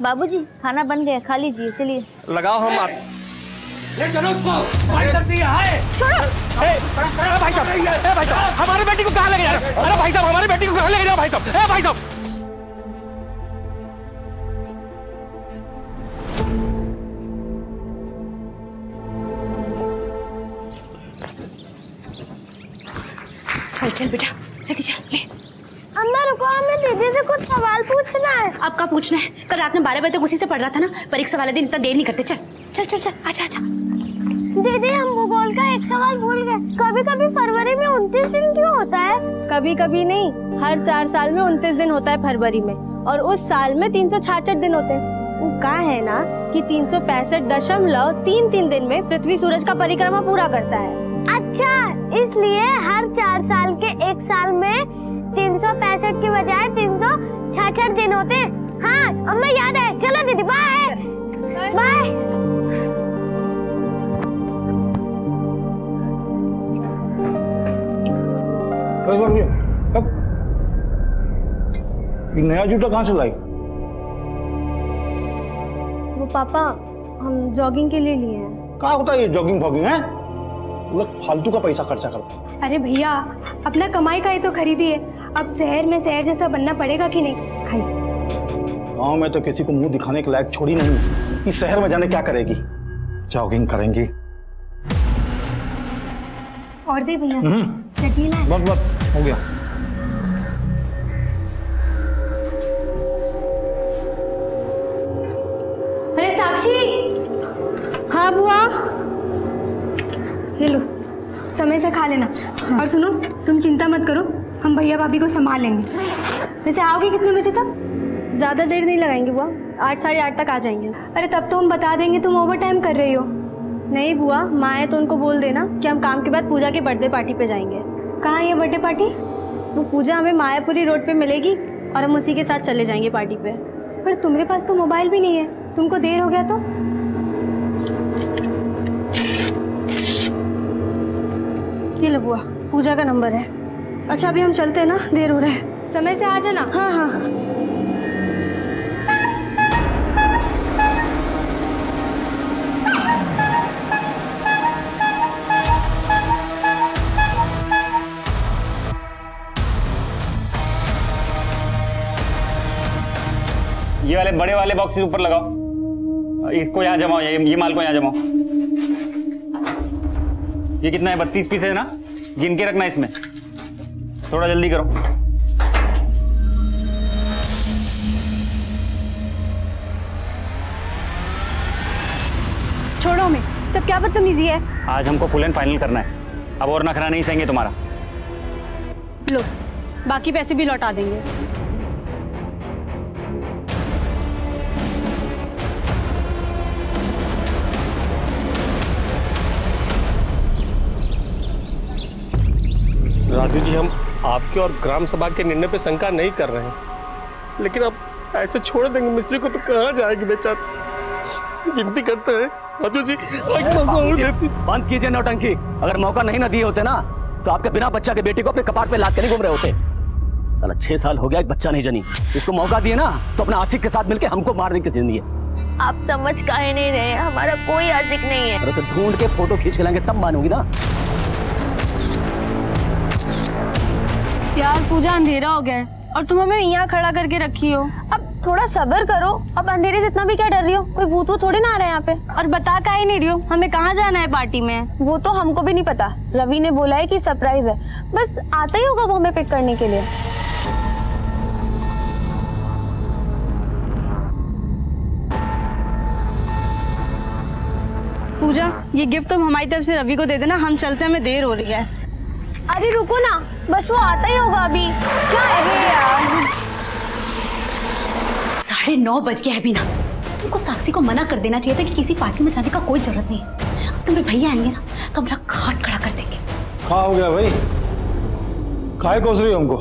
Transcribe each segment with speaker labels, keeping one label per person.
Speaker 1: बाबूजी खाना बन गया, खा लीजिए, चलिए।
Speaker 2: लगाओ हम आप।
Speaker 3: ले चलो उसको, भाई
Speaker 1: छोड़ो।
Speaker 2: भाई साहब, हमारी बेटी को कहाँ ले गया? अरे भाई साहब, हमारी बेटी को कहाँ ले गया भाई साहब? भाई साहब,
Speaker 4: चल चल बेटा, जल्दी चल ले।
Speaker 1: अम्मा रुको, हमें दीदी से कुछ सवाल पूछना है।
Speaker 4: अब का पूछना है? कल रात में 12 बजे तक उसी से पढ़ रहा था ना। परीक्षा वाले दिन इतना देर नहीं करते। चल चल चल चल, आजा आजा।
Speaker 1: दीदी हम भूगोल का एक सवाल भूल गए। कभी कभी फरवरी में 29 दिन क्यों होता है?
Speaker 5: कभी कभी नहीं, हर 4 साल में 29 दिन होता है फरवरी में, और उस साल में 366 दिन होते हैं। वो कहा है ना कि 365.33 दिन में पृथ्वी सूरज का परिक्रमा पूरा करता है।
Speaker 1: अच्छा, इसलिए हर 4 साल के एक साल में 365 की बजाय 366 दिन होते हैं। हाँ अम्मा याद है। चलो दीदी, बाय बाय।
Speaker 6: ये नया जूता कहाँ से लाई?
Speaker 5: वो पापा हम जॉगिंग के लिए लिए हैं।
Speaker 6: कहाँ होता है ये जॉगिंग फॉगिंग है? लोग फालतू का पैसा खर्चा करते हैं।
Speaker 7: अरे भैया, अपना कमाई का ही तो खरीदी है। अब शहर में शहर जैसा बनना पड़ेगा कि नहीं? खाइए।
Speaker 6: गाँव में तो किसी को मुंह दिखाने के लायक छोड़ी नहीं, इस शहर में जाने क्या करेगी? जॉगिंग करेंगी।
Speaker 7: और दे भैया, चटनी ला।
Speaker 6: बस बस हो गया।
Speaker 7: अरे साक्षी।
Speaker 5: हाँ बुआ।
Speaker 7: ये लो, समय से खा लेना। और सुनो, तुम चिंता मत करो, हम भैया भाभी को संभाल लेंगे। वैसे आओगे कितने बजे तक?
Speaker 5: ज्यादा देर नहीं लगाएंगे बुआ, 8 साढ़े 8 तक आ जाएंगे।
Speaker 7: अरे तब तो हम बता देंगे तुम ओवर टाइम कर रही हो।
Speaker 5: नहीं बुआ, माँ है तो उनको बोल देना कि हम काम के बाद पूजा की बर्थडे पार्टी पे जाएंगे।
Speaker 7: कहाँ है ये बर्थडे पार्टी?
Speaker 5: वो पूजा हमें मायापुरी रोड पे मिलेगी और हम उसी के साथ चले जाएंगे पार्टी पे।
Speaker 7: पर तुम्हारे पास तो मोबाइल भी नहीं है, तुमको देर हो गया तो?
Speaker 5: ये लो बुआ, पूजा का नंबर है। अच्छा अभी हम चलते हैं ना, देर हो रहा है।
Speaker 7: समय से आ जाना।
Speaker 5: हाँ हाँ।
Speaker 2: ये वाले बड़े वाले बॉक्सेस ऊपर लगाओ, इसको यहाँ जमाओ, ये माल को यहाँ जमाओ। ये कितना है? 32 पीस है ना? गिन के रखना इसमें, थोड़ा जल्दी करो।
Speaker 5: छोड़ो हमें, सब क्या बदतमीजी है।
Speaker 2: आज हमको फुल एंड फाइनल करना है, अब और नखरा नहीं सहेंगे तुम्हारा।
Speaker 5: लो, बाकी पैसे भी लौटा देंगे।
Speaker 3: राजू जी, हम आपके और ग्राम सभा के निर्णय पे शंका नहीं कर रहे हैं, लेकिन आप ऐसे छोड़ देंगे मिस्त्री को तो कहाँ जाएगी बेचारा? गिनती करते हैं राजू जी, एक मौका और देती।
Speaker 8: बंद कीजिए नौटंकी। अगर मौका नहीं ना दिए होते ना तो आपके बिना बच्चा के बेटी को अपने कपाट पे लाद के नहीं घूम रहे होते। साला 6 साल हो गया, एक बच्चा नहीं जनी। इसको मौका दिए ना तो अपने आशिक के साथ मिलके हमको मारने की जिंदगी है।
Speaker 1: आप समझ काहे नहीं रहे? हमारा कोई आशिक नहीं है।
Speaker 8: अरे तो ढूंढ के फोटो खींच के लाएंगे तब मानोगी ना।
Speaker 5: यार पूजा, अंधेरा हो गया है और तुम हमें यहाँ खड़ा करके रखी हो।
Speaker 7: अब थोड़ा सब्र करो। अब अंधेरे से इतना भी क्या डर रही हो? कोई भूत वूत थोड़ी ना आ रहा है यहाँ पे।
Speaker 5: और बता काहे नहीं रही हो हमें कहाँ जाना है पार्टी में?
Speaker 7: वो तो हमको भी नहीं पता, रवि ने बोला है कि सरप्राइज है, बस आता ही होगा वो हमें पिक करने के लिए।
Speaker 5: पूजा, ये गिफ्ट तुम हमारी तरफ से रवि को दे देना, हम चलते हैं, हमें देर हो रही है।
Speaker 7: अरे रुको ना, बस वो आता ही होगा अभी। क्या है यार?
Speaker 4: 9:30 बज गया है बीना। तुमको साक्षी को मना कर देना चाहिए था कि किसी पार्टी में जाने का कोई जरूरत नहीं है। अब तुम्हारे भैया आएंगे ना तो हमारा खाट खड़ा कर देंगे।
Speaker 6: क्या हो गया भाई? काहे कोस रही हो हमको?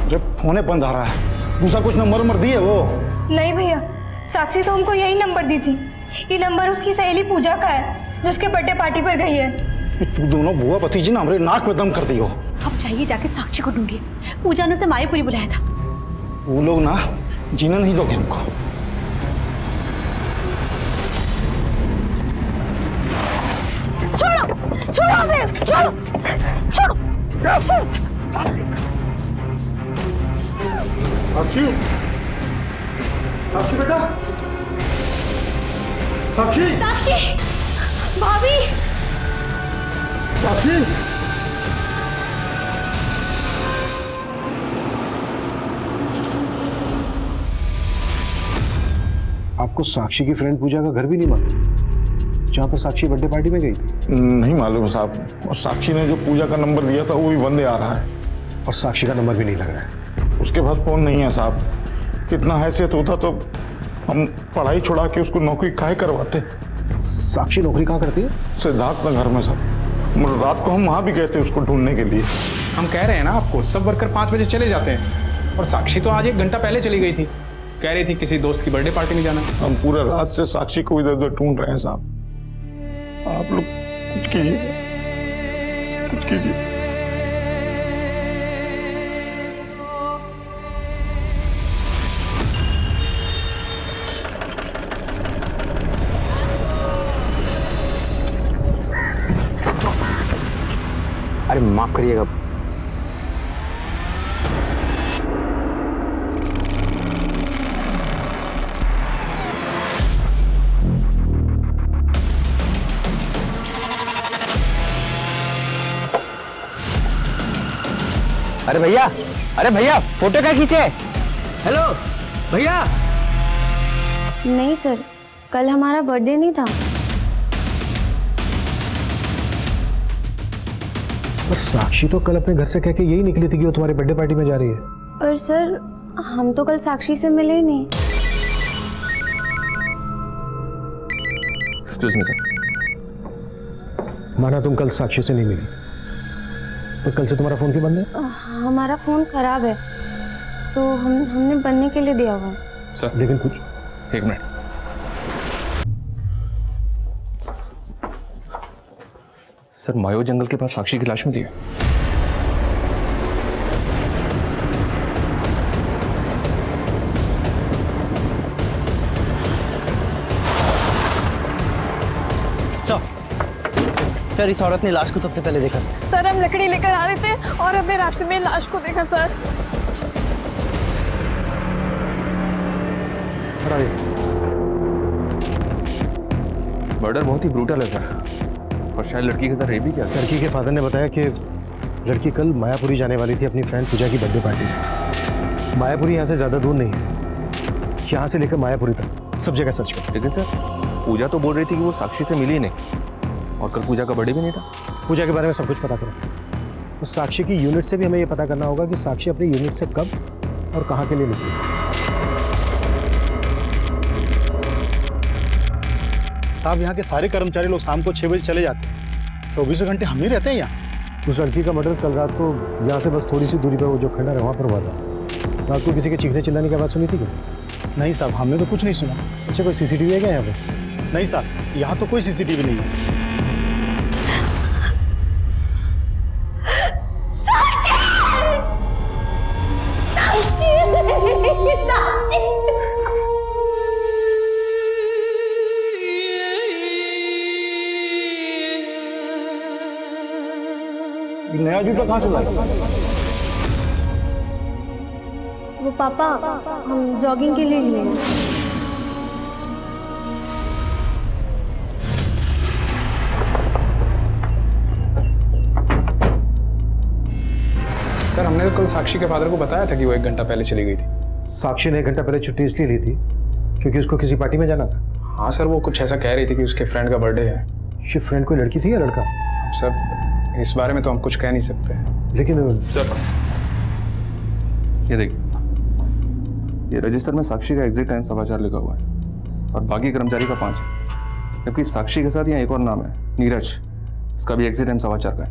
Speaker 6: जब फोने बंद आ रहा है, दूसरा कुछ नंबर दिए वो?
Speaker 7: नहीं भैया, साक्षी तो हमको यही नंबर दी थी। ये नंबर उसकी सहेली पूजा का है जो उसके बर्थडे पार्टी पर गई है।
Speaker 6: कि तू दोनों बुआ भतीजी ना हमारे नाक में दम कर दी हो।
Speaker 4: अब जाइए जाके साक्षी को ढूंढिए। पूजा ने उसे मायापुरी बुलाया था।
Speaker 6: वो लोग ना जीना नहीं दोगे हमको।
Speaker 1: छोड़ो छोड़ो हमें, छोड़ो छोड़ो छोड़ो।
Speaker 6: साक्षी, साक्षी बेटा, साक्षी,
Speaker 4: साक्षी भाभी,
Speaker 6: साक्षी।
Speaker 2: आपको साक्षी की फ्रेंड पूजा का घर भी नहीं मालूम, जहाँ पर साक्षी बर्थडे पार्टी में गई थी?
Speaker 9: नहीं मालूम साहब। और साक्षी ने जो पूजा का नंबर दिया था वो भी बंदे आ रहा है।
Speaker 2: और साक्षी का नंबर भी नहीं लग रहा है।
Speaker 9: उसके पास फोन नहीं है साहब। कितना हैसियत होता तो हम पढ़ाई छुड़ा के उसको नौकरी काहे करवाते।
Speaker 2: साक्षी नौकरी कहाँ करती है?
Speaker 9: सिद्धार्थ नगर में साहब। रात को हम वहाँ भी गए थे उसको ढूंढने के लिए।
Speaker 10: हम कह रहे हैं ना आपको, सब वर्कर 5 बजे चले जाते हैं और साक्षी तो आज 1 घंटा पहले चली गई थी। कह रही थी किसी दोस्त की बर्थडे पार्टी में जाना।
Speaker 9: हम पूरा रात से साक्षी को इधर उधर ढूंढ रहे हैं साहब। आप लोग कुछ कीजिए, कुछ कीजिए।
Speaker 2: अरे माफ करिएगा।
Speaker 8: अरे भैया, अरे भैया, फोटो क्या खींचे? हेलो भैया।
Speaker 5: नहीं सर, कल हमारा बर्थडे नहीं था।
Speaker 2: पर साक्षी तो कल अपने घर से कह के यही निकली थी कि वो तुम्हारे बर्थडे पार्टी में जा रही है।
Speaker 5: पर सर, हम तो कल साक्षी से मिले ही नहीं।
Speaker 2: Excuse me sir. माना तुम कल साक्षी से नहीं मिली, तो कल से तुम्हारा फोन क्यों बंद है?
Speaker 5: हमारा फोन खराब है तो हमने बनने के लिए दिया हुआ है।
Speaker 2: सर लेकिन कुछ,
Speaker 10: एक मिनट। सर, मायो जंगल के पास साक्षी की लाश मिली है।
Speaker 8: सर, इस औरत ने लाश को सबसे पहले देखा।
Speaker 5: सर, हम लकड़ी लेकर आ रहे थे और हमने रास्ते में लाश को देखा सर।
Speaker 10: मर्डर बहुत ही ब्रूटल है सर, और शायद लड़की के साथ रेप भी किया।
Speaker 2: लड़की के फादर ने बताया कि लड़की कल मायापुरी जाने वाली थी अपनी फ्रेंड पूजा की बर्थडे पार्टी में। मायापुरी यहाँ से ज़्यादा दूर नहीं है, यहाँ से लेकर मायापुरी तक सब जगह सर्च करो।
Speaker 10: लेकिन सर, पूजा तो बोल रही थी कि वो साक्षी से मिली नहीं, और कल पूजा का बर्थडे भी नहीं था।
Speaker 2: पूजा के बारे में सब कुछ पता करो। उस साक्षी की यूनिट से भी हमें ये पता करना होगा कि साक्षी अपनी यूनिट से कब और कहाँ के लिए निकली।
Speaker 6: साहब, यहाँ के सारे कर्मचारी लोग शाम को 6 बजे चले जाते हैं। 24 घंटे हम ही रहते हैं यहाँ।
Speaker 2: उस लड़की का मर्डर कल रात को यहाँ से बस थोड़ी सी दूरी पर वो जो खंडर है वहाँ पर हुआ था। रात को किसी के चीखने चिल्लाने की आवाज़ सुनी थी क्या?
Speaker 6: नहीं साहब, हमने तो कुछ नहीं सुना।
Speaker 2: अच्छा, कोई सीसीटीवी है क्या यहाँ पे?
Speaker 6: नहीं साहब, यहाँ तो कोई सीसीटीवी नहीं है। नया जूता कहाँ से लाया?
Speaker 5: वो पापा, हम जॉगिंग के लिए लिए।
Speaker 10: सर, हमने तो कल साक्षी के फादर को बताया था कि वो 1 घंटा पहले चली गई थी।
Speaker 2: साक्षी ने 1 घंटा पहले छुट्टी इसलिए ली थी क्योंकि उसको किसी पार्टी में जाना था।
Speaker 10: हाँ सर, वो कुछ ऐसा कह रही थी कि उसके फ्रेंड का बर्थडे है।
Speaker 2: ये फ्रेंड कोई लड़की थी या लड़का?
Speaker 10: अब सर, इस बारे में तो हम कुछ कह नहीं सकते हैं।
Speaker 2: लेकिन
Speaker 10: सर, ये देखिए, ये रजिस्टर में साक्षी का एग्जिट टाइम 4:15 लिखा हुआ है और बाकी कर्मचारी का 5, जबकि साक्षी के साथ यहाँ एक और नाम है, नीरज। इसका भी एग्जिट टाइम 4:15 का है।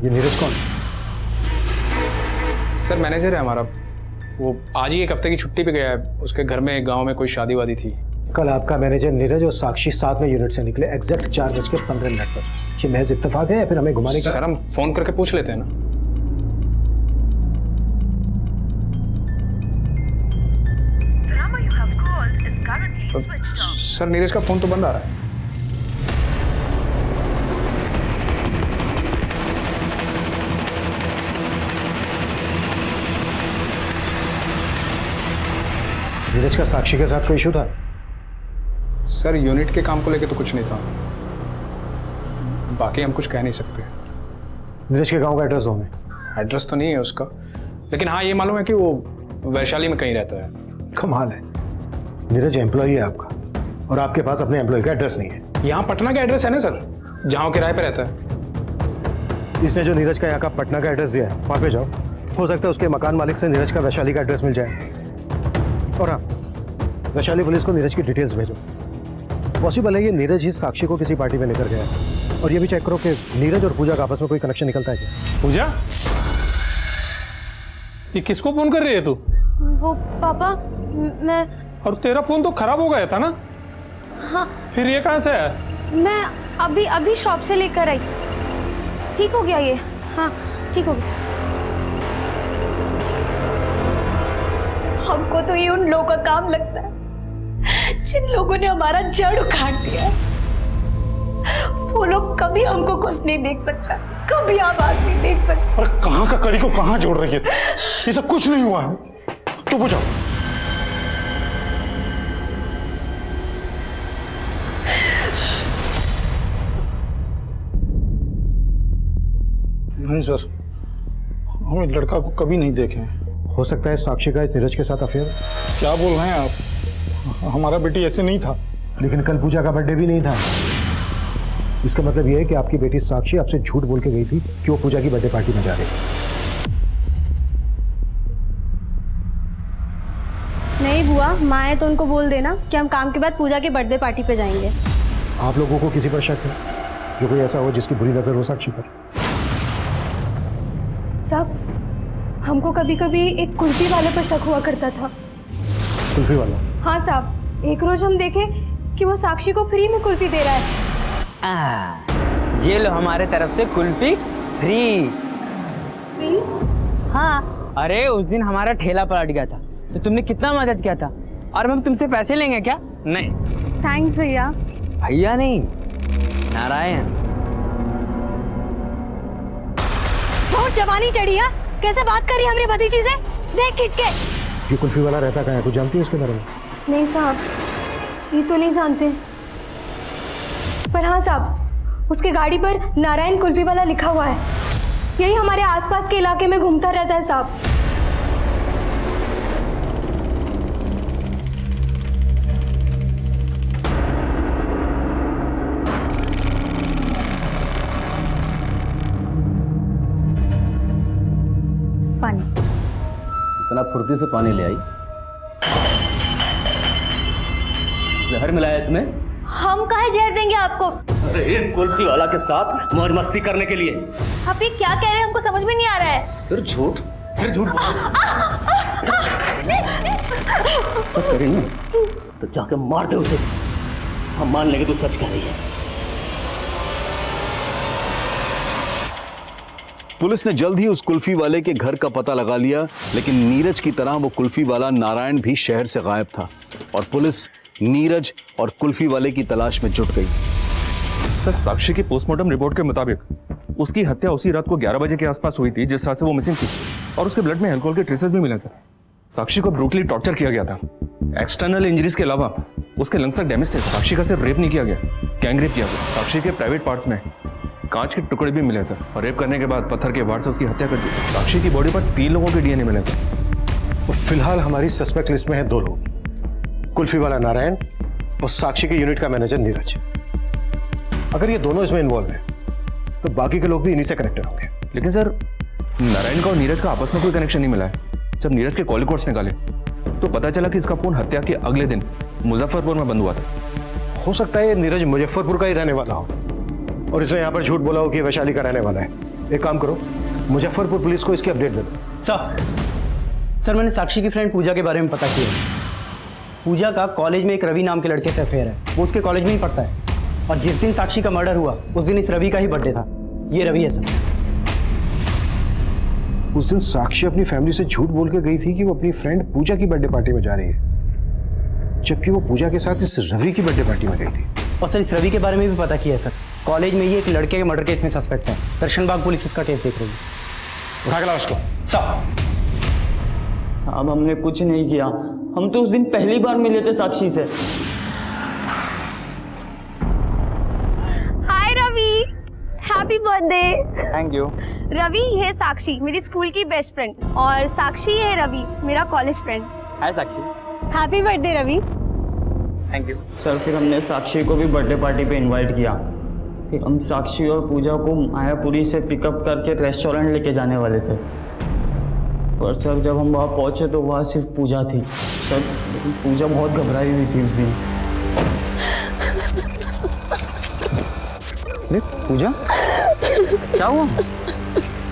Speaker 2: ये नीरज कौन?
Speaker 10: सर, मैनेजर है हमारा। वो आज ही 1 हफ्ते की छुट्टी पे गया है। उसके घर में गांव में कोई शादी वादी थी,
Speaker 2: कल आपका मैनेजर नीरज और साक्षी साथ में यूनिट से निकले एग्जैक्ट 4:15 पर। ये महज इत्तेफाक है या फिर हमें घुमाने का?
Speaker 11: सर हम फोन करके पूछ लेते हैं ना। सर नीरज का फोन तो बंद आ रहा है।
Speaker 2: नीरज का साक्षी के साथ कोई इशू था?
Speaker 11: सर यूनिट के काम को लेके तो कुछ नहीं था, बाकी हम कुछ कह नहीं सकते।
Speaker 2: नीरज के गांव का एड्रेस दो हमें।
Speaker 11: एड्रेस तो नहीं है उसका, लेकिन हाँ ये मालूम है कि वो वैशाली में कहीं रहता है।
Speaker 2: कमाल है, नीरज एम्प्लॉई है आपका और आपके पास अपने एम्प्लॉय का एड्रेस नहीं है।
Speaker 11: यहाँ पटना का एड्रेस है ना सर, जहाँ वो किराए पे रहता है।
Speaker 2: इसने जो नीरज का यहाँ का पटना का एड्रेस दिया है वहाँ पे जाओ, हो सकता है उसके मकान मालिक से नीरज का वैशाली का एड्रेस मिल जाए। और हाँ, वैशाली पुलिस को नीरज की डिटेल्स भेजो। पॉसिबल है ये नीरज ही साक्षी को किसी पार्टी में लेकर गया है। और ये भी चेक करो कि नीरज और पूजा का आपस में कोई कनेक्शन निकलता है क्या।
Speaker 11: पूजा, ये किसको फोन कर रही है तू?
Speaker 1: वो पापा, मैं
Speaker 11: और तेरा फोन तो खराब हो गया था ना?
Speaker 1: हाँ।
Speaker 11: फिर ये कहाँ से आया?
Speaker 1: मैं अभी शॉप से लेकर आई। ठीक हो गया ये? हाँ ठीक हो गया।
Speaker 4: हमको तो ये उन लोगों का काम लगता है जिन लोगों ने हमारा जड़ उखाड़ दिया है। वो लोग कभी हमको खुश नहीं देख सकता, कभी आबाद नहीं देख सकता।
Speaker 9: और कहाँ का कड़ी को कहाँ जोड़ रही है? ये सब कुछ नहीं हुआ है, तो पूछो। नहीं सर, हम इस लड़का को कभी नहीं देखे हैं।
Speaker 2: हो सकता है साक्षी का इस नीरज के साथ अफेयर।
Speaker 9: क्या बोल रहे हैं आप? हमारा बेटी ऐसे नहीं था।
Speaker 2: लेकिन कल पूजा का बर्थडे भी नहीं था। इसका मतलब यह है कि आपकी बेटी साक्षी आपसे झूठ बोल के गई थी कि वो पूजा की बर्थडे पार्टी में जा रही है।
Speaker 5: नहीं बुआ, माँ है तो उनको बोल देना कि हम काम के बाद पूजा के बर्थडे पार्टी पे जाएंगे।
Speaker 2: आप लोगों को किसी पर शक है जो कोई ऐसा हो जिसकी बुरी नजर हो साक्षी पर?
Speaker 7: साहब, हमको कभी कभी एक कुल्फी वाले पर शक हुआ करता था।
Speaker 2: कुल्फी वाला?
Speaker 7: हाँ साहब, एक रोज हम देखे कि वो साक्षी को फ्री में कुल्फी दे रहा है।
Speaker 12: ये लो हमारे तरफ से कुल्फी फ्री। हाँ, अरे उस दिन हमारा ठेला पलट गया था तो तुमने कितना मदद किया था, और हम तुमसे पैसे लेंगे क्या? नहीं।
Speaker 5: थैंक्स भैया।
Speaker 12: भैया नहीं, नारायण।
Speaker 7: बहुत जवानी चढ़ी है, कैसे बात करी हमारी भतीजी से? देख खींच के।
Speaker 2: ये कुल्फी वाला रहता कहाँ है, कुछ जानती है उसके बारे में?
Speaker 7: नहीं साहब, ये तो नहीं जानते, पर हाँ साहब, उसके गाड़ी पर नारायण कुल्फी वाला लिखा हुआ है। यही हमारे आसपास के इलाके में घूमता रहता है साहब।
Speaker 5: पानी।
Speaker 8: इतना फुर्ती से पानी ले आई, जहर मिलाया इसमें?
Speaker 5: हम काहे जहर देंगे आपको?
Speaker 8: अरे कुल्फी वाला के साथ मौज मस्ती करने के लिए।
Speaker 5: आप ये क्या कह रहे हैं, हमको समझ में नहीं आ रहा है।
Speaker 8: फिर झूठ सच कह रही है तो जाके मार दे उसे, हम मान लेंगे तू सच कह रही है।
Speaker 13: पुलिस ने जल्द ही उस कुल्फी वाले के घर का पता लगा लिया, लेकिन नीरज की तरह वो कुल्फी वाला नारायण भी शहर से गायब था और पुलिस नीरज और कुल्फी वाले की तलाश में जुट गई।
Speaker 10: सर, साक्षी की पोस्टमार्टम रिपोर्ट के मुताबिक उसकी हत्या उसी रात को 11 बजे के आसपास हुई थी जिस रात से वो मिसिंग थी, और उसके ब्लड में अल्कोहल के ट्रेसेस भी मिले सर। साक्षी को ब्रूटली टॉर्चर किया गया था। एक्सटर्नल इंजरीज के अलावा उसके लंग्स तक डैमेज थे। साक्षी का सिर्फ रेप नहीं किया गया, गैंग रेप किया गया। साक्षी के प्राइवेट पार्ट्स में कांच के टुकड़े भी मिले सर, और रेप करने के बाद पत्थर के वार से उसकी हत्या कर दी। साक्षी की बॉडी पर 3 लोगों के डीएनए मिले सर।
Speaker 2: और फिलहाल हमारी सस्पेक्ट लिस्ट में है 2 लोग, कुल्फी वाला नारायण और साक्षी के यूनिट का मैनेजर नीरज। अगर ये दोनों इसमें इन्वॉल्व है तो बाकी के लोग भी इन्हीं से कनेक्टेड होंगे।
Speaker 10: लेकिन सर, नारायण का और नीरज का आपस में कोई कनेक्शन नहीं मिला है। जब नीरज के कॉल रिकॉर्ड्स निकाले तो पता चला कि इसका फोन हत्या के अगले दिन मुजफ्फरपुर में बंद हुआ था।
Speaker 2: हो सकता है ये नीरज मुजफ्फरपुर का ही रहने वाला हो और इसने यहाँ पर झूठ बोला हो कि वैशाली का रहने वाला है। एक काम करो, मुजफ्फरपुर पुलिस को इसकी अपडेट दे दो।
Speaker 12: सर, मैंने साक्षी की फ्रेंड पूजा के बारे में पता किया। पूजा का कॉलेज में एक रवि नाम के लड़के से अफेयर है। वो उसके कॉलेज में ही पढ़ता है। और जिस दिन साक्षी का मर्डर हुआ उस दिन इस रवि का ही बर्थडे था। ये रवि है सर।
Speaker 2: उस दिन साक्षी अपनी फैमिली से झूठ बोल के गई थी कि वो अपनी फ्रेंड पूजा की बर्थडे पार्टी में जा रही है, जबकि वो पूजा के साथ इस रवि की बर्थडे पार्टी में गई थी।
Speaker 12: और सर इस रवि के बारे में भी पता किया है सर। कॉलेज में ये एक लड़के के मर्डर केस में सस्पेक्ट है। दर्शनबाग पुलिस उसका केस देख रही है।
Speaker 6: उठा के लाओ उसको।
Speaker 14: साहब हमने कुछ नहीं किया, हम तो उस दिन पहली बार मिले थे साक्षी से।
Speaker 1: Hi Ravi, happy birthday.
Speaker 12: Thank you.
Speaker 1: Ravi ये साक्षी मेरी स्कूल की बेस्ट फ्रेंड, और साक्षी है रवि मेरा college friend.
Speaker 12: Hi Sakshi.
Speaker 5: Happy birthday Ravi.
Speaker 12: Thank you.
Speaker 14: Sir फिर हमने साक्षी को भी बर्थडे पार्टी पे इनवाइट किया। फिर हम साक्षी और पूजा को मायापुरी से पिकअप करके रेस्टोरेंट लेके जाने वाले थे। पर सर जब हम वहाँ पहुँचे तो वहाँ सिर्फ पूजा थी सर। लेकिन पूजा बहुत घबराई हुई थी उस दिन।
Speaker 12: पूजा क्या हुआ?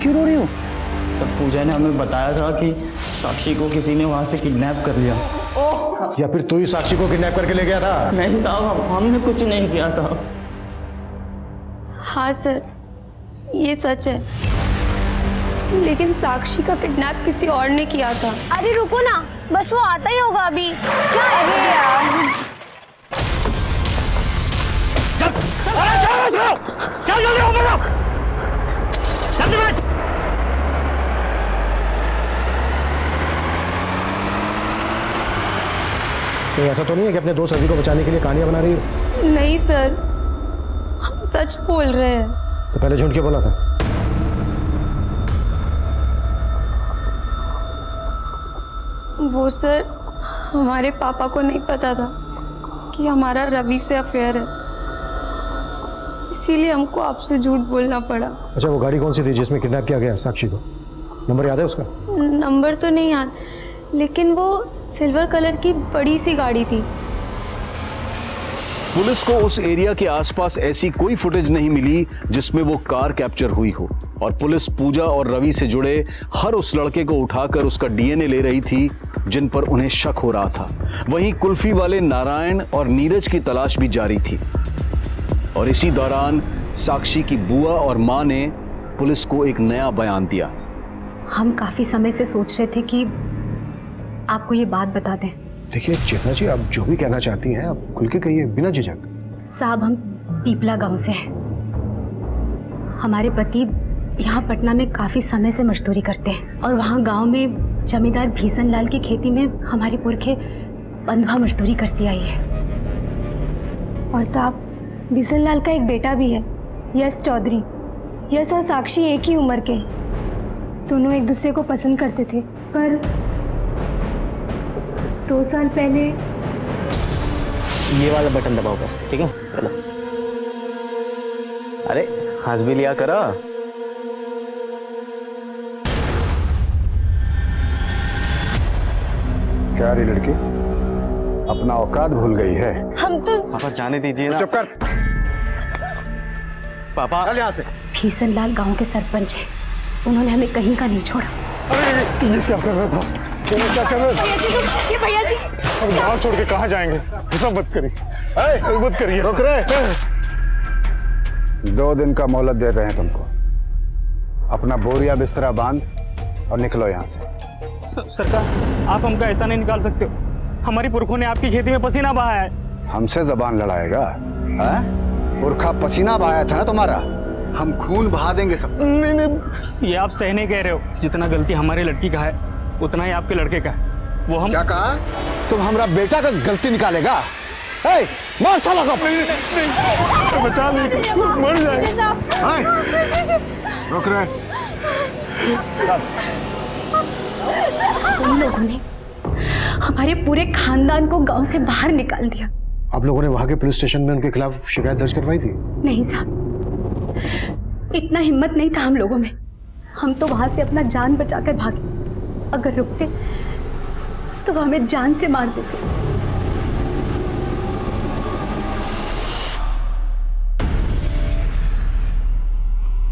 Speaker 12: क्यों रो रही हो?
Speaker 14: सर पूजा ने हमें बताया था कि साक्षी को किसी ने वहाँ से किडनैप कर लिया।
Speaker 2: या फिर तू ही साक्षी को किडनैप करके ले गया था?
Speaker 14: नहीं साहब, हमने कुछ नहीं किया साहब।
Speaker 7: हाँ सर, ये सच है, लेकिन साक्षी का किडनैप किसी और ने किया था।
Speaker 1: अरे रुको ना, बस वो आता ही होगा अभी। क्या है यार?
Speaker 2: कहीं ऐसा तो नहीं है कि अपने दोस्त रवि को बचाने के लिए कहानियां बना रही हो?
Speaker 7: नहीं सर, हम सच बोल रहे हैं।
Speaker 2: तो पहले झूठ क्यों बोला था?
Speaker 7: वो सर, हमारे पापा को नहीं पता था कि हमारा रवि से अफेयर है, इसीलिए हमको आपसे झूठ बोलना पड़ा।
Speaker 2: अच्छा, वो गाड़ी कौन सी थी जिसमें किडनैप किया गया साक्षी को? नंबर याद है उसका?
Speaker 7: नंबर तो नहीं याद, लेकिन वो सिल्वर कलर की बड़ी सी गाड़ी थी।
Speaker 13: पुलिस को उस एरिया के आसपास ऐसी कोई फुटेज नहीं मिली जिसमें वो कार कैप्चर हुई हो, और पुलिस पूजा और रवि से जुड़े हर उस लड़के को उठाकर उसका डीएनए ले रही थी जिन पर उन्हें शक हो रहा था। वहीं कुल्फी वाले नारायण और नीरज की तलाश भी जारी थी। और इसी दौरान साक्षी की बुआ और मां ने पुलिस को एक नया बयान दिया।
Speaker 15: हम काफी समय से सोच रहे थे कि आपको ये बात बता दें।
Speaker 2: देखिए चेतना जी, आप जो भी कहना चाहती हैं आप खुल के कहिए, बिना झिझक।
Speaker 15: साहब, हम पीपला गांव से हैं। हमारे पति यहाँ पटना में काफी समय से मजदूरी करते हैं, और वहाँ गांव में जमींदार भीषण लाल की खेती में हमारी पुरखे बंधुआ मजदूरी करती आई है।
Speaker 7: और साहब, भीषण लाल का एक बेटा भी है, यश चौधरी। यश और साक्षी एक ही उम्र के, दोनों एक दूसरे को पसंद करते थे, पर 2 साल पहले।
Speaker 8: ये वाला बटन दबाओ बस, ठीक है? चलो। अरे हंस भी लिया करो।
Speaker 6: क्या रे लड़की, अपना औकात भूल गई है?
Speaker 5: हम तो
Speaker 8: पापा जाने दीजिए ना।
Speaker 6: चुप कर
Speaker 8: पापा।
Speaker 6: चल यहाँ से।
Speaker 15: भीषण लाल गाँव के सरपंच हैं, उन्होंने हमें कहीं का नहीं छोड़ा।
Speaker 6: अरे ये क्या कर रहा था? क्या कर रहा था?
Speaker 1: ये भैया जी,
Speaker 6: हम गाँव छोड़ के कहाँ जाएंगे? ऐसा मत करिए, मत करिए। रुक रहे। 2 दिन का मोहलत दे रहे हैं तुमको। अपना बोरिया बिस्तरा बांध और निकलो यहाँ से।
Speaker 12: सरकार, आप हमको ऐसा नहीं निकाल सकते हो। हमारी पुरखों ने आपकी खेती में पसीना बहाया है।
Speaker 6: हमसे जबान लड़ाएगा? पुरखा पसीना बहाया था ना तुम्हारा, हम खून बहा देंगे सब।
Speaker 12: नहीं नहीं, ये आप सही नहीं कह रहे हो। जितना गलती हमारी लड़की का है उतना ही आपके लड़के का है। वो हम
Speaker 6: क्या कहा? तुम हमारा बेटा का गलती निकालेगा? मार साला को।
Speaker 9: बचा नहीं, मर जाएगा।
Speaker 6: रुक रहे।
Speaker 15: उन लोगों ने हमारे पूरे खानदान को गांव से बाहर निकाल दिया।
Speaker 2: आप लोगों ने वहां के पुलिस स्टेशन में उनके खिलाफ शिकायत दर्ज करवाई थी?
Speaker 15: नहीं साहब, इतना हिम्मत नहीं था हम लोगों में। हम तो वहां से अपना जान बचाकर भागे। अगर रुकते तो वो हमें जान से मार देते।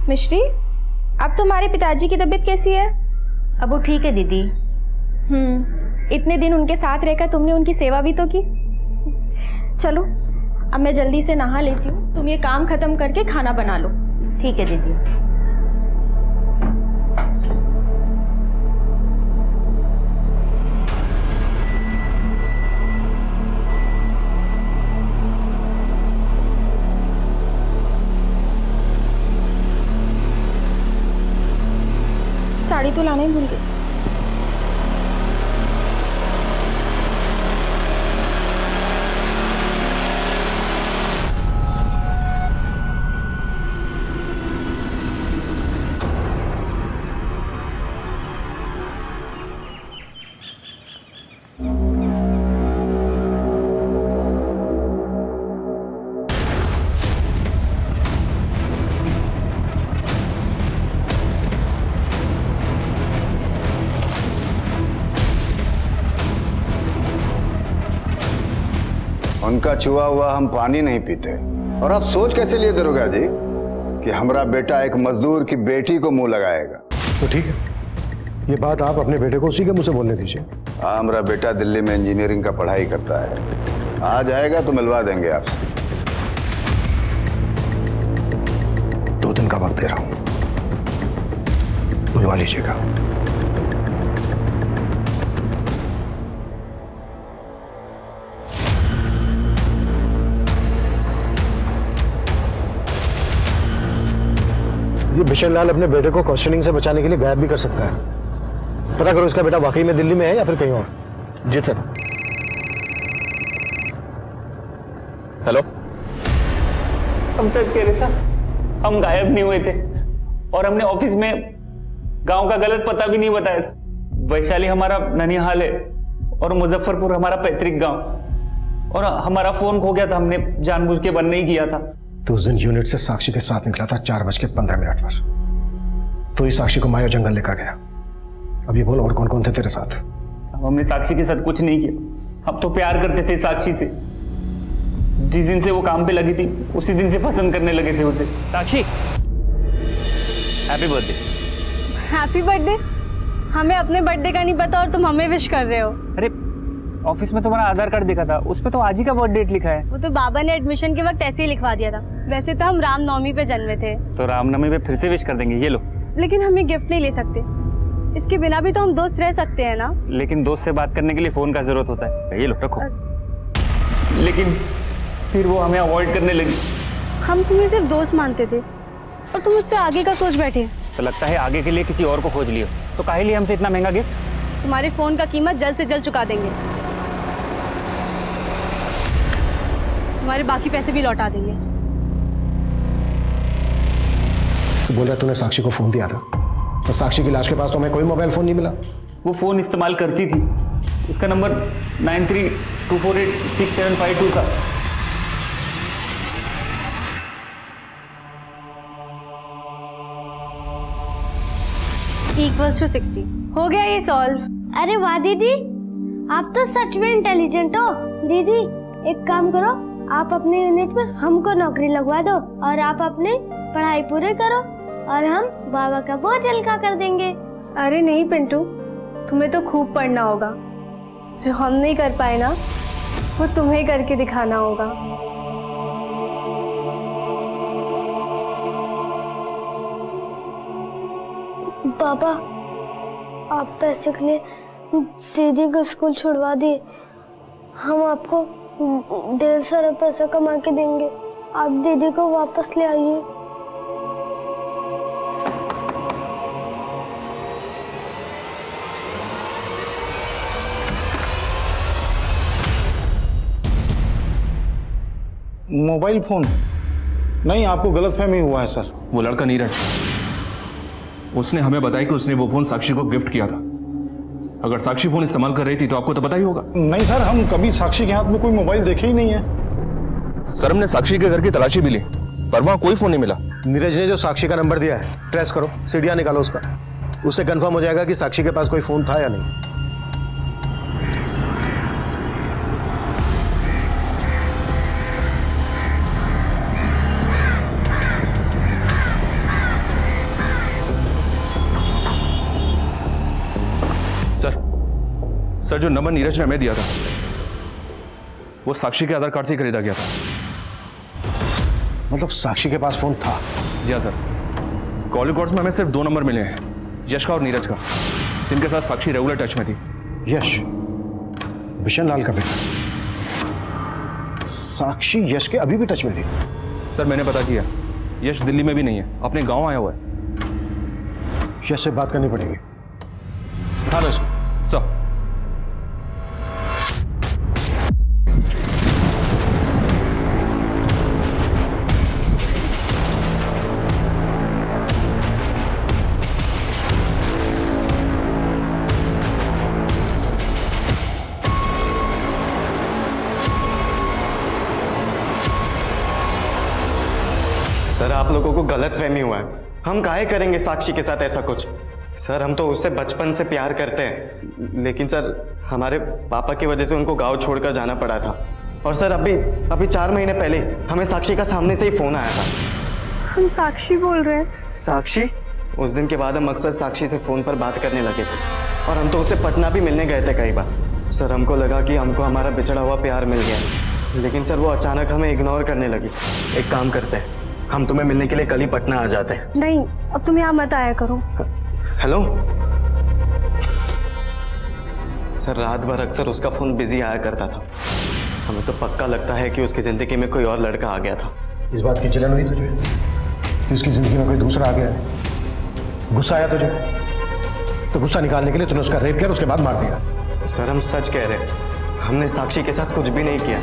Speaker 5: मिश्री, अब तुम्हारे पिताजी की तबीयत कैसी है?
Speaker 15: अब वो ठीक है दीदी।
Speaker 5: इतने दिन उनके साथ रहकर तुमने उनकी सेवा भी तो की। चलो अब मैं जल्दी से नहा लेती हूँ, तुम ये काम खत्म करके खाना बना लो।
Speaker 15: ठीक है दीदी।
Speaker 5: साड़ी तो लाना ही भूल गई।
Speaker 16: उनका चुआ हुआ हम पानी नहीं पीते। और आप सोच कैसे लिए दरोगा जी कि हमारा बेटा एक मजदूर की बेटी को मुंह लगाएगा?
Speaker 2: तो ठीक है, ये बात आप अपने बेटे को उसी के मुंह से बोलने दीजिए।
Speaker 16: हाँ, हमारा बेटा दिल्ली में इंजीनियरिंग का पढ़ाई करता है, आ जाएगा तो मिलवा देंगे आपसे।
Speaker 2: 2 दिन का वक्त दे रहा हूं, बुलवा लीजिएगा। ये बिशन लाल अपने बेटे को क्वेश्चनिंग से बचाने के लिए गायब भी कर सकता है। पता करो इसका बेटा वाकई में दिल्ली में है या फिर कहीं और।
Speaker 10: जी सर। हेलो,
Speaker 14: हम सच कह रहे थे, हम गायब नहीं हुए थे और हमने ऑफिस में गांव का गलत पता भी नहीं बताया था। वैशाली हमारा ननिहाल है और मुजफ्फरपुर हमारा पैतृक गांव, और हमारा फोन खो गया था, हमने जानबूझ के बंद नहीं किया था।
Speaker 2: तो उस दिन यूनिट से साक्षी के साथ निकला था 4:15 पर, तो ही साक्षी को मायो जंगल लेकर गया। अब ये बोल और कौन कौन थे तेरे साथ?
Speaker 14: हमने साक्षी के साथ कुछ नहीं किया, हम तो प्यार करते थे साक्षी से। जिस दिन से वो काम पे लगी थी उसी दिन से पसंद करने लगे थे उसे।
Speaker 8: साक्षी, हैप्पी बर्थडे।
Speaker 5: Happy birthday? हमें अपने बर्थडे का नहीं पता और तुम हमें विश कर रहे हो।
Speaker 14: अरे ऑफिस में तुम्हारा आधार कार्ड देखा था, उस पे तो आज ही का बर्थ डेट लिखा है।
Speaker 5: वो तो बाबा ने एडमिशन के वक्त ऐसे ही लिखवा दिया था। वैसे तो हम रामनवमी पे जन्मे थे।
Speaker 14: तो रामनवमी पे फिर से विश कर देंगे, ये लो।
Speaker 5: लेकिन हम ये गिफ्ट नहीं ले सकते, इसके बिना भी तो हम दोस्त रह सकते हैं ना।
Speaker 14: लेकिन दोस्त से बात करने के लिए फोन का जरूरत होता है, ये लो रखो। लेकिन फिर वो हमें अवॉइड करने लगी।
Speaker 5: हम तुम्हें सिर्फ दोस्त मानते थे और तुम उससे आगे का सोच बैठे।
Speaker 14: तो लगता है आगे के लिए किसी और को खोज लियो। तो काहे लिए हमसे इतना महंगा गिफ्ट?
Speaker 5: तुम्हारे फोन का कीमत जल्द से जल्द चुका देंगे, तुम्हारे बाकी पैसे भी लौटा देंगे।
Speaker 2: तो बोल रहा तूने साक्षी को फोन दिया था, और साक्षी की लाश के पास तो हमें कोई मोबाइल फोन नहीं मिला।
Speaker 14: वो फोन इस्तेमाल करती थी, उसका नंबर 93248675 था।
Speaker 5: = 60 हो गया ये सॉल्व।
Speaker 1: अरे वाह दीदी, आप तो सच में इंटेलिजेंट हो। दीदी एक काम करो, आप अपने यूनिट में हमको नौकरी लगवा दो और आप अपनी पढ़ाई पूरी करो और हम बाबा का बोझ हल्का कर देंगे।
Speaker 5: अरे नहीं पिंटू, तुम्हें तो खूब पढ़ना होगा। जो हम नहीं कर पाए ना, वो तुम्हें करके दिखाना होगा।
Speaker 1: पापा, आप पैसे के लिए दीदी को स्कूल छुड़वा दिए, हम आपको ढेर सारा पैसा कमा के देंगे, आप दीदी को वापस ले आइए।
Speaker 6: Mobile phone? नहीं, आपको गलतफहमी हुआ है सर।
Speaker 10: वो लड़का नीरज, उसने हमें बताया कि उसने वो फोन साक्षी को गिफ्ट किया था। अगर साक्षी फोन इस्तेमाल कर रही थी तो आपको तो पता ही होगा।
Speaker 6: नहीं सर, हम कभी साक्षी के हाथ में कोई मोबाइल देखे ही नहीं है।
Speaker 10: सर, हमने साक्षी के घर की तलाशी भी ली, पर वहां कोई फोन नहीं मिला।
Speaker 2: नीरज ने जो साक्षी का नंबर दिया है, ट्रेस करो, सीढ़ियां निकालो उसका, उससे कंफर्म हो जाएगा कि साक्षी के पास कोई फोन था या नहीं।
Speaker 10: सर सर, जो नंबर नीरज ने हमें दिया था वो साक्षी के आधार कार्ड से ही खरीदा गया था।
Speaker 2: मतलब साक्षी के पास फोन था?
Speaker 10: जी हाँ सर। कॉल रिकॉर्ड्स में हमें सिर्फ 2 नंबर मिले हैं, यश का और नीरज का, जिनके साथ साक्षी रेगुलर टच में थी।
Speaker 2: यश बिशन लाल का बेटा? साक्षी यश के अभी भी टच में थी?
Speaker 10: सर मैंने पता किया, यश दिल्ली में भी नहीं है, अपने गांव आया हुआ है।
Speaker 2: यश से बात करनी पड़ेगी। उठा लो इसको।
Speaker 10: सर।
Speaker 17: सर, आप लोगों को गलतफहमी हुआ है। हम काहे करेंगे साक्षी के साथ ऐसा कुछ? सर, हम तो उससे बचपन से प्यार करते हैं, लेकिन सर हमारे पापा की वजह से उनको गांव छोड़कर जाना पड़ा था। और सर अभी 4 महीने पहले हमें साक्षी का सामने से ही फोन आया था।
Speaker 5: हम साक्षी बोल रहे हैं।
Speaker 17: साक्षी? उस दिन के बाद हम अक्सर साक्षी से फोन पर बात करने लगे थे और हम तो उससे पटना भी मिलने गए थे कई बार। सर, हमको लगा कि हमको हमारा बिछड़ा हुआ प्यार मिल गया, लेकिन सर वो अचानक हमें इग्नोर करने लगी। एक काम करते हैं, हम तुम्हें मिलने के लिए कल ही पटना आ जाते हैं।
Speaker 5: नहीं, अब तुम यहाँ मत आया करो।
Speaker 17: हेलो सर, रात भर अक्सर उसका फोन बिजी आया करता था। हमें तो पक्का लगता है कि उसकी जिंदगी में कोई और लड़का आ गया था।
Speaker 2: इस बात की जलन हुई तुझे कि उसकी जिंदगी में कोई दूसरा आ गया है? गुस्सा आया तुझे? तो गुस्सा निकालने के लिए तूने उसका रेप किया, उसके बाद मार दिया।
Speaker 17: सर, हम सच कह रहे हैं, हमने साक्षी के साथ कुछ भी नहीं किया।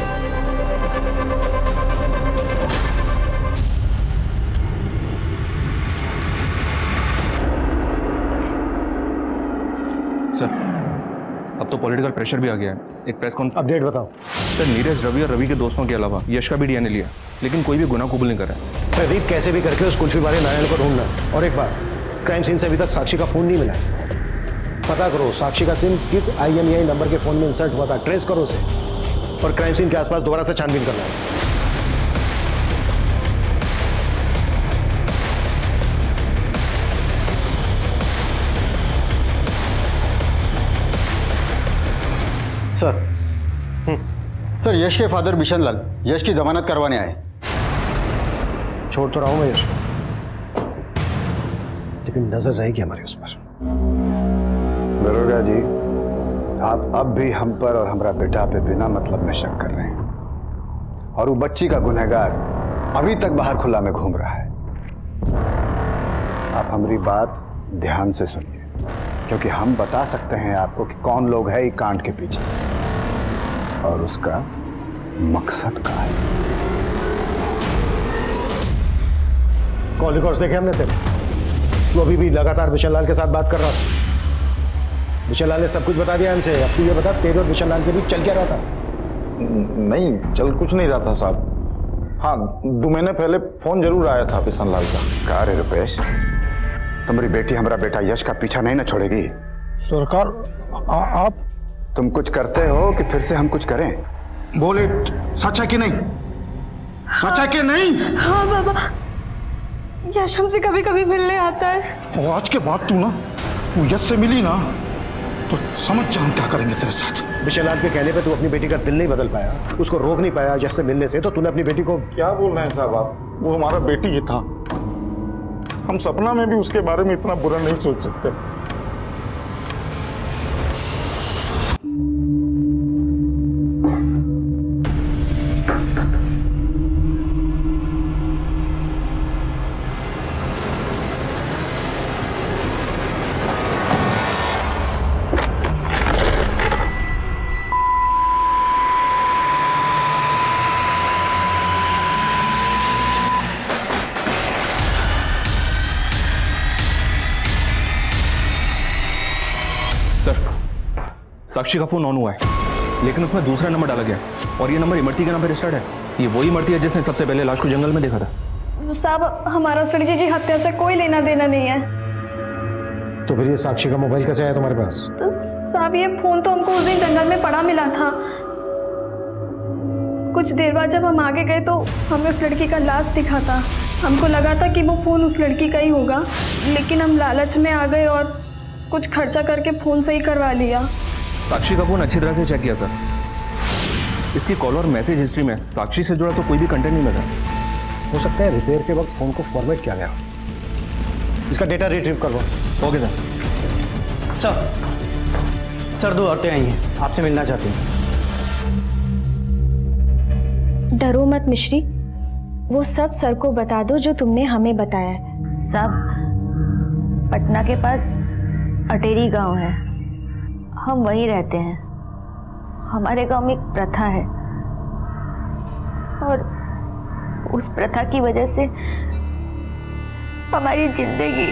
Speaker 10: सर, अब तो पॉलिटिकल प्रेशर भी आ गया है। एक प्रेस कॉन्फ्रेंस।
Speaker 2: अपडेट बताओ।
Speaker 10: सर, नीरज, रवि और रवि के दोस्तों के अलावा यश का भी डीएनए लिया, लेकिन कोई भी गुनाह कबूल नहीं कर रहा है।
Speaker 2: प्रदीप, कैसे भी करके उस कुल्फी वाले नारायण को ढूंढना। और एक बात, क्राइम सीन से अभी तक साक्षी का फोन नहीं मिला है। पता करो साक्षी का सिम किस IMEI नंबर के फोन में इंसर्ट हुआ था, ट्रेस करो उसे और क्राइम सीन के आसपास दोबारा से छानबीन करना है।
Speaker 16: सर, यश के फादर बिशन लाल यश की जमानत करवाने आए।
Speaker 2: छोड़ तो रहा हूं मैं यश, लेकिन नजर रहेगी हमारी उस पर।
Speaker 16: दरोगा जी, आप अब भी हम पर और हमारा बेटा पे बिना मतलब में शक कर रहे हैं, और वो बच्ची का गुनहगार अभी तक बाहर खुला में घूम रहा है। आप हमारी बात ध्यान से सुनिए, क्योंकि हम बता सकते हैं आपको कि कौन लोग है ये कांड के पीछे और उसका मकसद क्या है।
Speaker 2: कॉल रिकॉर्ड्स देखे हमने तेरे। तू अभी भी लगातार बिशन लाल के साथ बात कर रहा था। बिशन लाल ने सब कुछ बता दिया हमसे। अब तू ये बता, तेरे और बिशन लाल के बीच चल क्या रहा था?
Speaker 9: नहीं, चल कुछ नहीं रहा था साहब। हाँ, 2 महीने पहले फोन जरूर आया था बिशन लाल का।
Speaker 16: कहा रे रुपेश, तुम्हारी बेटी हमारा बेटा यश का पीछा नहीं ना छोड़ेगी?
Speaker 9: सरकार, आप
Speaker 16: तुम कुछ करते हो कि फिर से हम कुछ करें?
Speaker 9: बोले, सच है कि नहीं? सच है कि नहीं?
Speaker 5: हाँ बाबा, यश हमसे कभी कभी मिलने आता है।
Speaker 9: और आज के बाद तू ना वो यश से मिली ना तो समझ जा हम क्या करेंगे तेरे साथ।
Speaker 2: बिशन लाल के कहने पे तू अपनी बेटी का दिल नहीं बदल पाया, उसको रोक नहीं पाया यश से मिलने से, तो तूने अपनी बेटी को।
Speaker 9: क्या बोल रहे हैं साहब आप? वो हमारा बेटी ही था। हम सपना में भी उसके बारे में इतना बुरा नहीं सोच सकते।
Speaker 10: साक्षी का फोन ऑन हुआ है, लेकिन उसमें दूसरा नंबर डाला गया और ये नंबर इमरती के नाम पर रजिस्टर्ड है। ये वही इमरती है जिसने सबसे पहले लाश को जंगल में देखा था।
Speaker 5: साहब, हमारा उस लड़के की हत्या से कोई लेना देना नहीं है।
Speaker 2: तो फिर ये साक्षी का मोबाइल कैसे आया तुम्हारे पास?
Speaker 5: तो साहब, ये फोन तो हमको उस दिन जंगल में पड़ा मिला था। कुछ देर बाद जब हम आगे गए तो हमें उस लड़की का लाश दिखा था। हमको लगा था कि वो फ़ोन उस लड़की का ही होगा, लेकिन हम लालच में आ गए और कुछ खर्चा करके फ़ोन सही करवा लिया।
Speaker 10: साक्षी का फोन अच्छी तरह से चेक किया सर। इसकी कॉल और मैसेज हिस्ट्री में साक्षी से जुड़ा तो कोई भी कंटेंट नहीं मिला।
Speaker 2: हो सकता है रिपेयर के वक्त फोन को फॉर्मेट किया गया। इसका डेटा रिट्रीव करवाओ।
Speaker 12: Okay sir. सर 2 औरतें आई हैं, आपसे मिलना चाहती हैं।
Speaker 5: डरो मत मिश्री, वो सब सर को बता दो जो तुमने हमें बताया है।
Speaker 4: सब पटना के पास अटेरी गांव है, हम वहीं रहते हैं। हमारे गांव में एक प्रथा है और उस प्रथा की वजह से हमारी जिंदगी।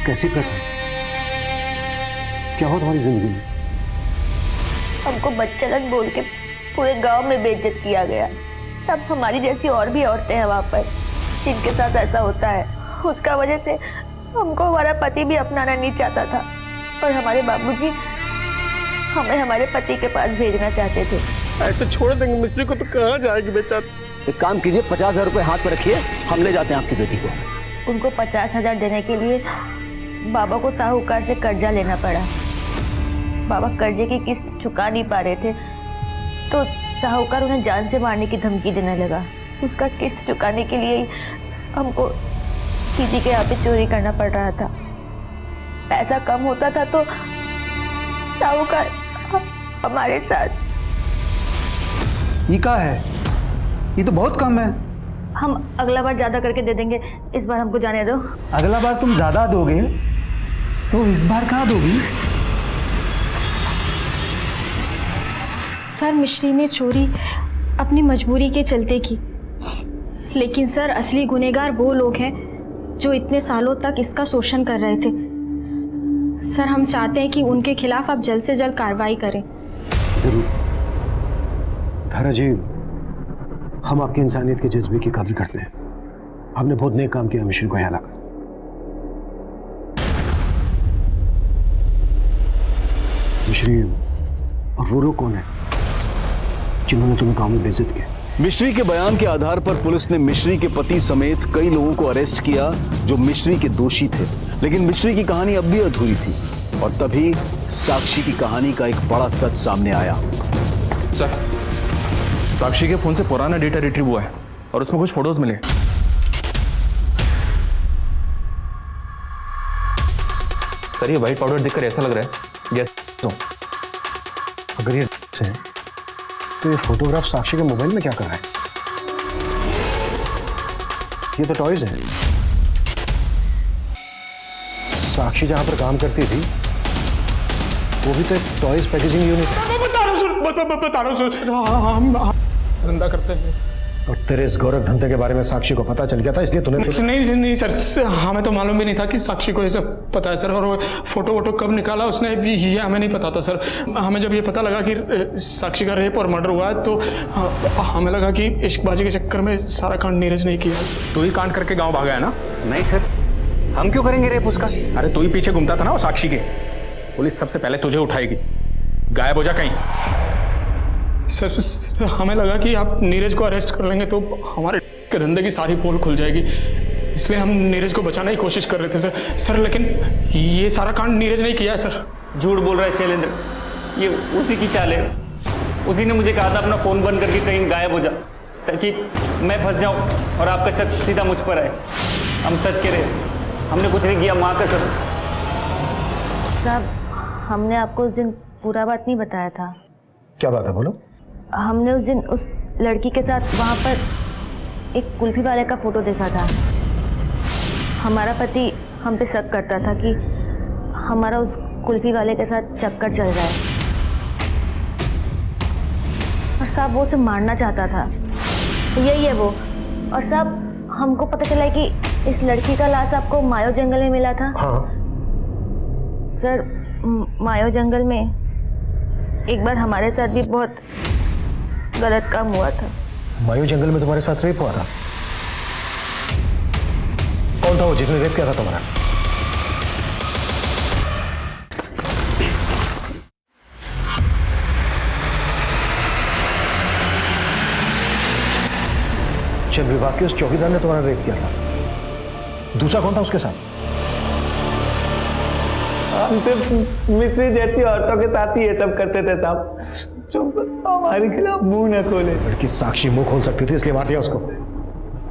Speaker 2: कैसी प्रथा? क्या हो तुम्हारी जिंदगी में?
Speaker 4: हमको बच्चलन बोल के पूरे गांव में बेइज्जत किया गया। सब हमारी जैसी और भी औरतें हैं वहाँ पर जिनके साथ ऐसा होता है। उसका वजह से हमको हमारा पति भी अपनाना नहीं चाहता था और हमारे बाबूजी हमें हमारे पति के पास भेजना चाहते थे।
Speaker 3: ऐसे छोड़ देंगे मिस्त्री को तो कहाँ जाएगी बेचारी?
Speaker 8: एक काम कीजिए, 50,000 रुपए हाथ पर रखिए, हम ले जाते हैं आपकी बेटी को।
Speaker 4: उनको 50,000 देने के लिए बाबा को साहूकार से कर्जा लेना पड़ा। बाबा कर्जे की किस्त चुका नहीं पा रहे थे तो साहूकार उन्हें जान से मारने की धमकी देने लगा। उसका किस्त चुकाने के लिए हमको दीदी के यहाँ पे चोरी करना पड़ रहा था। पैसा कम होता था तो साहूकार हमारे साथ।
Speaker 12: ये क्या है? ये तो बहुत कम है।
Speaker 4: हम अगला बार ज्यादा करके दे देंगे, इस बार हमको जाने दो।
Speaker 12: अगला बार तुम ज्यादा दोगे तो इस बार कहाँ दोगी?
Speaker 5: सर मिश्री ने चोरी अपनी मजबूरी के चलते की, लेकिन सर असली गुनहगार वो लोग हैं जो इतने सालों तक इसका शोषण कर रहे थे। सर हम चाहते हैं कि उनके खिलाफ आप जल्द से जल्द कार्रवाई करें।
Speaker 2: जरूर धारा जी, हम आपकी इंसानियत के जज्बे की कदर करते हैं। आपने बहुत नेक काम किया मिश्री को यहाँ लाकर। मिश्री और वो लोग कौन है जिन्होंने तुम्हें गांव में बेइज्जत किया?
Speaker 13: मिश्री के बयान के आधार पर पुलिस ने मिश्री के पति समेत कई लोगों को अरेस्ट किया जो मिश्री के दोषी थे, लेकिन मिश्री की कहानी अब भी अधूरी थी और तभी साक्षी की कहानी का एक बड़ा सच सामने आया।
Speaker 10: सर, साक्षी के फोन से पुराना डेटा रिट्रीव हुआ है और उसमें कुछ फोटोज मिले। सर ये व्हाइट पाउडर देखकर ऐसा लग रहा है जैसे
Speaker 2: अगर ये है तो ये फोटोग्राफ साक्षी के मोबाइल में क्या कर रहा है? ये तो टॉयज है। साक्षी जहां पर काम करती थी वो भी तो एक टॉयज पैकेजिंग यूनिट है।
Speaker 11: बता रहा हूँ हम धंधा करते हैं।
Speaker 2: और तेरे इस गौरव धंधे के बारे में साक्षी को पता चल गया था, इसलिए तूने
Speaker 11: नहीं सर, हमें तो मालूम भी नहीं था कि साक्षी को ये सब पता है सर। और वो फोटो कब निकाला उसने ये हमें नहीं पता था सर। हमें जब ये पता लगा कि साक्षी का रेप और मर्डर हुआ है तो हमें लगा कि इश्कबाजी के चक्कर में सारा कांड नीरज नहीं किया सर। तू ही कांड करके गाँव भागा है ना?
Speaker 12: नहीं सर, हम क्यों करेंगे रेप उसका?
Speaker 11: अरे तू ही पीछे घूमता था ना वो साक्षी के। पुलिस सबसे पहले तुझे उठाएगी, गायब हो जा कहीं। सर हमें लगा कि आप नीरज को अरेस्ट कर लेंगे तो हमारे धंधे की सारी पोल खुल जाएगी, इसलिए हम नीरज को बचाने की कोशिश कर रहे थे सर। लेकिन ये सारा कांड नीरज नहीं किया है सर।
Speaker 14: झूठ बोल रहा है शैलेंद्र, ये उसी की चाल है। उसी ने मुझे कहा था अपना फ़ोन बंद करके कहीं गायब हो जा ताकि मैं फंस जाऊं और आपका शक सीधा मुझ पर आए। हम सच कह रहे, हमने कुछ नहीं किया, माँ का सर।
Speaker 4: साहब हमने आपको उस दिन पूरा बात नहीं बताया था।
Speaker 2: क्या बात है, बोलो।
Speaker 4: हमने उस दिन उस लड़की के साथ वहाँ पर एक कुल्फी वाले का फोटो देखा था। हमारा पति हम पे शक करता था कि हमारा उस कुल्फी वाले के साथ चक्कर चल रहा है और साहब वो उसे मारना चाहता था। यही है वो। और साहब हमको पता चला कि इस लड़की का लाश आपको मायो जंगल में मिला था।
Speaker 2: हाँ
Speaker 4: सर मायो जंगल में एक बार हमारे साथ भी बहुत गलत काम हुआ था।
Speaker 2: मायो जंगल में तुम्हारे साथ रेप हुआ था? कौन था वो जिसने रेप किया था तुम्हारा? जब विभाग के उस चौकीदार ने तुम्हारा रेप किया था, दूसरा कौन था उसके साथ?
Speaker 17: हम सिर्फ मिस्री जैसी औरतों के साथ ही ये सब करते थे साहब, जो हमारे खिलाफ मुंह न खोले।
Speaker 2: लड़की साक्षी मुंह खोल सकती थी इसलिए मार दिया उसको।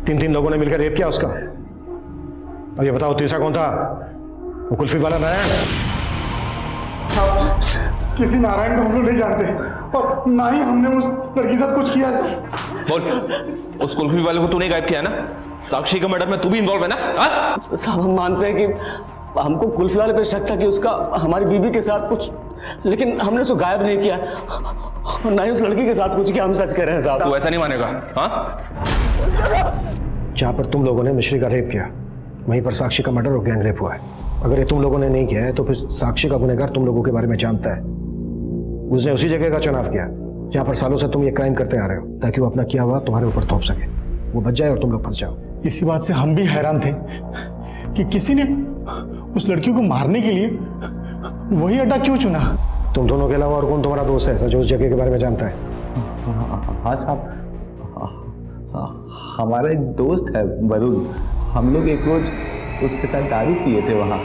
Speaker 2: 3 लोगों ने मिलकर रेप किया उसका। अब ये बताओ तीसरा कौन था? वो कुल्फी वाला नारायण?
Speaker 11: किसी नारायण को हम लोग नहीं जानते और ना ही हमने उस लड़की के साथ कुछ किया है सर।
Speaker 10: बोल, उस कुल्फी वाले को तूने गायब किया ना? साक्षी के मर्डर में तू भी इन्वॉल्व है ना?
Speaker 17: साहब हम मानते हैं कि हमको कुल्फी वाले पे शक था कि उसका हमारी बीबी के साथ कुछ, लेकिन हमने उसको गायब नहीं किया और ना ही उस लड़की के साथ कुछ किया। हम सच कह रहे हैं साहब।
Speaker 10: तू ऐसा नहीं मानेगा? हाँ,
Speaker 2: जहां पर तुम लोगों ने मिश्री का रेप किया वहीं पर साक्षी का मर्डर और गैंग रेप हुआ है। अगर ये तुम लोगों ने नहीं किया है तो फिर साक्षी का गुनहगार तुम लोगों के बारे में जानता है। उसने उसी जगह का चुनाव किया जहां पर सालों से तुम ये क्राइम करते आ रहे हो, ताकि वो अपना किया हुआ तुम्हारे ऊपर थोप सके, वो बच जाए और तुम लोग फंस जाओ।
Speaker 11: इसी बात से हम भी हैरान थे कि किसी ने उस लड़की को मारने के लिए वही अड्डा क्यों चुना।
Speaker 2: तुम दोनों के अलावा और कौन तुम्हारा दोस्त है ऐसा जो उस जगह के बारे में जानता है?
Speaker 18: हाँ साहब, हमारा एक दोस्त है वरुण। हम लोग एक रोज उसके साथ दारू पिए थे वहाँ।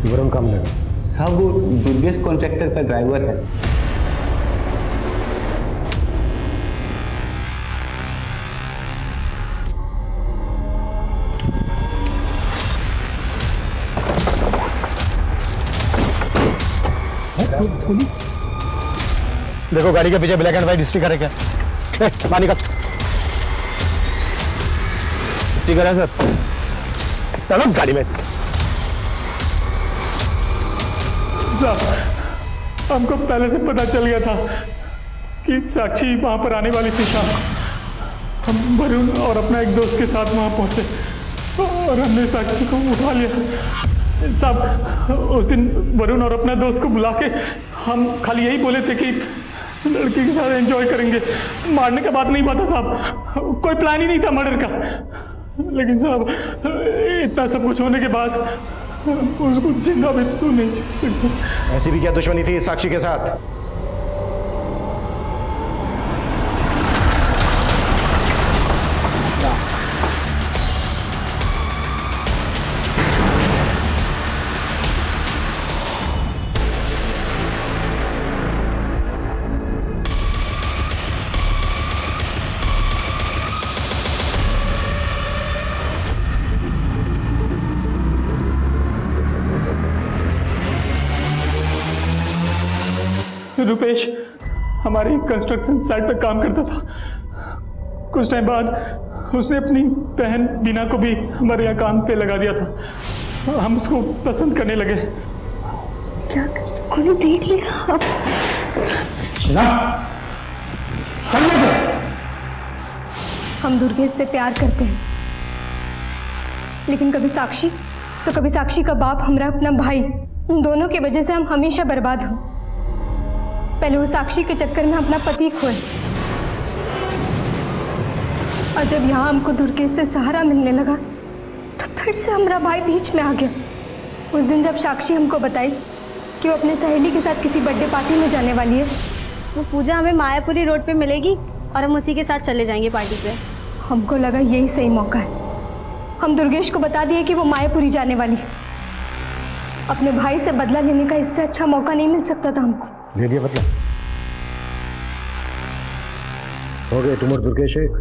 Speaker 2: वरुण कम लगा
Speaker 18: साहब, वो दुर्गेश कॉन्ट्रैक्टर का ड्राइवर है।
Speaker 2: देखो गाड़ी के पीछे ब्लैक एंड व्हाइट स्टिकर है क्या? पानी का स्टिकर है सर। चलो गाड़ी में।
Speaker 11: साहब हमको पहले से पता चल गया था कि साक्षी वहां पर आने वाली थी शाम। हम वरुण और अपना एक दोस्त के साथ वहां पहुंचे और हमने साक्षी को उठा लिया। साहब उस दिन वरुण और अपना दोस्त को बुला के हम खाली यही बोले थे कि लड़की के साथ एंजॉय करेंगे, मारने का बात नहीं पता साहब। कोई प्लान ही नहीं था मर्डर का। लेकिन साहब इतना सब कुछ होने के बाद उसको जिंदा भी तो नहीं छोड़ सकते।
Speaker 2: ऐसी भी क्या दुश्मनी थी साक्षी के साथ?
Speaker 11: रुपेश हमारी कंस्ट्रक्शन साइट पर काम करता था। कुछ टाइम बाद उसने अपनी बहन बीना को भी हमारे यहाँ काम पे लगा दिया था। हम उसको पसंद करने लगे।
Speaker 7: क्या कोई देख लेगा? हम दुर्गेश से प्यार करते हैं, लेकिन कभी साक्षी तो कभी साक्षी का बाप, हमरा अपना भाई, उन दोनों की वजह से हम हमेशा बर्बाद हो। पहले वो साक्षी के चक्कर में अपना पति खोए और जब यहाँ हमको दुर्गेश से सहारा मिलने लगा तो फिर से हमारा भाई बीच में आ गया। उस दिन जब साक्षी हमको बताई कि वो अपने सहेली के साथ किसी बर्थडे पार्टी में जाने वाली है,
Speaker 5: वो पूजा हमें मायापुरी रोड पे मिलेगी और हम उसी के साथ चले जाएंगे पार्टी पे।
Speaker 7: हमको लगा यही सही मौका है। हम दुर्गेश को बता दिए कि वो मायापुरी जाने वाली है। अपने भाई से बदला लेने का इससे अच्छा मौका नहीं मिल सकता था हमको।
Speaker 2: ले लिया बदला? हो गए तुम और दुर्गेश एक?